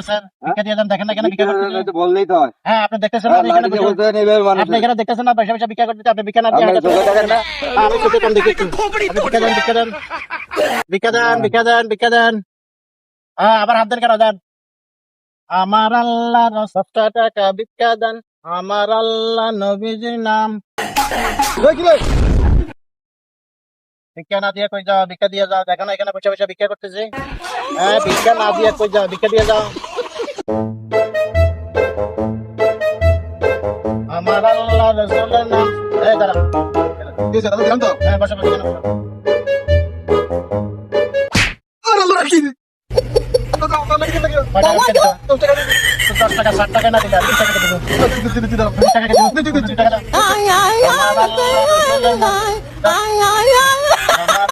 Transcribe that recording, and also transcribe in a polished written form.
Sir ভিক্ষা দিয়ে দেন, দেখেন না কেন ভিক্ষা করতে বললেই তো হয়। হ্যাঁ আপনি দেখতেছেন না, আপনি এখানে দেখতেছেন না পয়সা ভিক্ষা করতে, আপনি ভিক্ষা না দিয়ে আপনি চোখে দেখেন না? আমি চোখে কম দেখি একটু। ভিক্ষা দেন, ভিক্ষা দেন, ভিক্ষা দেন, ভিক্ষা দেন, ভিক্ষা দেন। হ্যাঁ আবার হাত দেন কেন দেন? আমার আল্লাহ 7টা টাকা ভিক্ষা দেন, আমার আল্লাহ নবীজির নাম। ভিক্ষা না দিয়ে কই যাও, ভিক্ষা দিয়ে যাও, দেখো না এখানে পয়সা পয়সা ভিক্ষা করতেছে। হ্যাঁ ভিক্ষা না দিয়ে কই যাও, ভিক্ষা দিয়ে যাও। আমার আল্লাহ রাসূলের নাম। এই দাঁড়া, হ্যাঁ বসো বসো বসো। 10 টাকা 7 টাকা না দিলে 3 টাকা দেবো। 2 টাকা দেবো, 2 টাকা দাও। আমার আল্লাহ রাসূলের নাম।